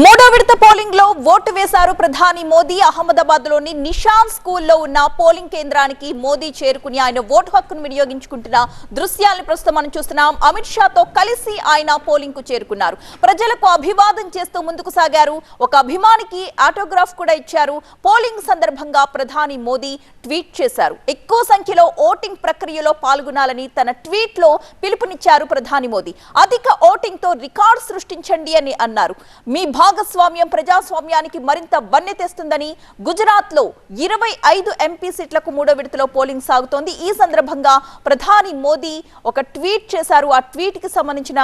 మూడో విడత పోలింగ్ లో ఓటు వేశారు ప్రధాని మోదీ. అహ్మదాబాద్ లోని నిషాన్ స్కూల్లో ఉన్న పోలింగ్ కేంద్రానికి మోదీ చేరుకుని ఆయన ఓటు హక్కును వినియోగించుకుంటున్న దృశ్యాలను ప్రస్తుతం మనం చూస్తున్నాం. అమిత్ షాతో కలిసి ఆయన పోలింగ్ కు చేరుకున్నారు. ప్రజలకు అభివాదం చేస్తూ ముందుకు సాగారు. ఒక అభిమానికి ఆటోగ్రాఫ్ కూడా ఇచ్చారు. పోలింగ్ సందర్భంగా ప్రధాని మోదీ ట్వీట్ చేశారు. ఎక్కువ సంఖ్యలో ఓటింగ్ ప్రక్రియలో పాల్గొనాలని తన ట్వీట్ లో పిలుపునిచ్చారు ప్రధాని మోదీ. అధిక ఓటింగ్ తో రికార్డు సృష్టించండి అని అన్నారు. మీ భాగస్వామ్యం ప్రజాస్వామ్యానికి మరింత వన్నె తెస్తుందని. గుజరాత్ లో 25 ఎంపీ సీట్లకు మూడో విడతలో పోలింగ్ సాగుతోంది. ఈ సందర్భంగా ప్రధాని మోదీ ఒక ట్వీట్ చేశారు. ఆ ట్వీట్ కి సంబంధించిన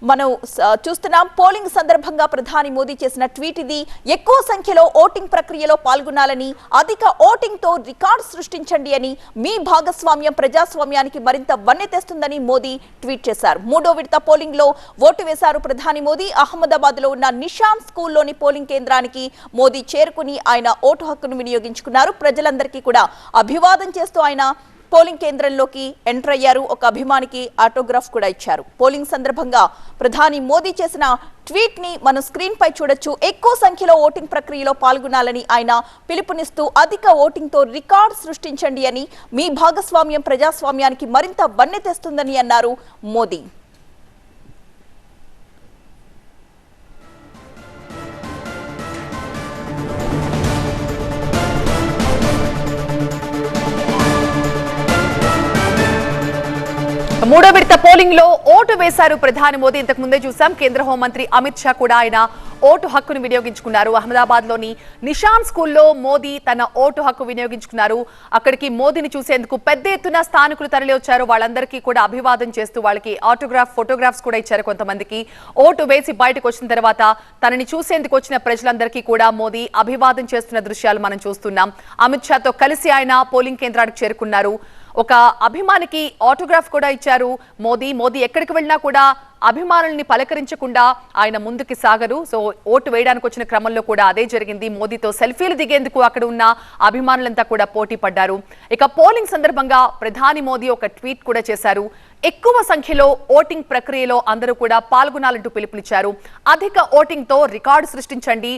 మనం చూస్తున్నాం. పోలింగ్ సందర్భంగా ప్రధాని మోదీ చేసిన ట్వీట్ ఇది. ఎక్కువ సంఖ్యలో ఓటింగ్ ప్రక్రియలో పాల్గొనాలని, అధిక ఓటింగ్ తో రికార్డు సృష్టించండి అని. మీ భాగస్వామ్యం ప్రజాస్వామ్యానికి మరింత వన్నె తెస్తుందని మోదీ ట్వీట్ చేశారు. మూడో విడత పోలింగ్ లో ఓటు వేశారు ప్రధాని మోదీ. అహ్మదాబాద్ లో ఉన్న నిషాన్ స్కూల్లోని పోలింగ్ కేంద్రానికి మోదీ చేరుకుని ఆయన ఓటు హక్కును వినియోగించుకున్నారు. ప్రజలందరికీ కూడా అభివాదం చేస్తూ ఆయన పోలింగ్ కేంద్రంలోకి ఎంటర్ అయ్యారు. ఒక అభిమానికి ఆటోగ్రాఫ్ కూడా ఇచ్చారు. పోలింగ్ సందర్భంగా ప్రధాని మోదీ చేసిన ట్వీట్ ని మనం స్క్రీన్ పై చూడొచ్చు. ఎక్కువ సంఖ్యలో ఓటింగ్ ప్రక్రియలో పాల్గొనాలని ఆయన పిలుపునిస్తూ, అధిక ఓటింగ్ తో రికార్డు సృష్టించండి అని. మీ భాగస్వామ్యం ప్రజాస్వామ్యానికి మరింత వన్నె తెస్తుందని అన్నారు మోదీ. మూడో విడత పోలింగ్ లో ఓటు వేశారు ప్రధాని మోదీ. ఇంతకు ముందే చూసాం. కేంద్ర హోంమంత్రి అమిత్ షా కూడా ఆయన ఓటు హక్కును వినియోగించుకున్నారు. అహ్మదాబాద్ లోని నిషాన్ స్కూల్లో మోదీ తన ఓటు హక్కు వినియోగించుకున్నారు. అక్కడికి మోదీని చూసేందుకు పెద్ద ఎత్తున స్థానికులు తరలి వచ్చారు. వాళ్ళందరికీ కూడా అభివాదం చేస్తూ వాళ్ళకి ఆటోగ్రాఫ్ ఫోటోగ్రాఫ్స్ కూడా ఇచ్చారు. కొంతమందికి ఓటు వేసి బయటకు వచ్చిన తర్వాత తనని చూసేందుకు వచ్చిన ప్రజలందరికీ కూడా మోదీ అభివాదం చేస్తున్న దృశ్యాలు మనం చూస్తున్నాం. అమిత్ షాతో కలిసి ఆయన పోలింగ్ కేంద్రానికి చేరుకున్నారు. ఒక అభిమానికి ఆటోగ్రాఫ్ కూడా ఇచ్చారు మోదీ. మోదీ ఎక్కడికి వెళ్ళినా కూడా అభిమానుల్ని పలకరించకుండా ఆయన ముందుకు సాగరు. సో ఓటు వేయడానికి వచ్చిన క్రమంలో కూడా అదే జరిగింది. మోదీతో సెల్ఫీలు దిగేందుకు అక్కడ ఉన్న అభిమానులంతా కూడా పోటీ పడ్డారు. ఇక పోలింగ్ సందర్భంగా ప్రధాని మోదీ ఒక ట్వీట్ కూడా చేశారు. ఎక్కువ సంఖ్యలో ఓటింగ్ ప్రక్రియలో అందరూ కూడా పాల్గొనాలంటూ పిలుపునిచ్చారు. అధిక ఓటింగ్ తో రికార్డు సృష్టించండి.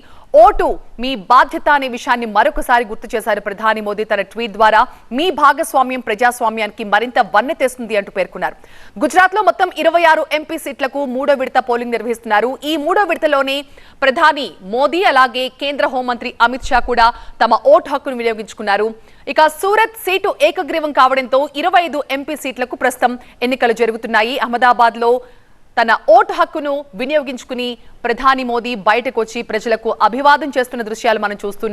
ఓటు మీ బాధ్యత అనే విషయాన్ని మరొకసారి గుర్తు చేశారు ప్రధాని మోదీ తన ట్వీట్ ద్వారా. మీ భాగస్వామ్యం ప్రజాస్వామ్యానికి మరింత వన్నె తెస్తుంది అంటూ పేర్కొన్నారు. గుజరాత్ లో మొత్తం 26 ఎంపీ సీట్లకు మూడో విడత పోలింగ్ నిర్వహిస్తున్నారు. ఈ మూడో విడతలోనే ప్రధాని మోదీ అలాగే కేంద్ర హోంమంత్రి అమిత్ షా కూడా తమ ఓటు హక్కును వినియోగించుకున్నారు. ఇక సూరత్ సీటు ఏకగ్రీవం కావడంతో 25 ఎంపీ సీట్లకు ప్రస్తుతం ఎన్నికలు జరుగుతున్నాయి. అహ్మదాబాద్ లో తన ఓటు హక్కును వినియోగించుకుని ప్రధాని మోదీ బయటకు వచ్చి ప్రజలకు అభివాదం చేస్తున్న దృశ్యాలు మనం చూస్తున్నాం.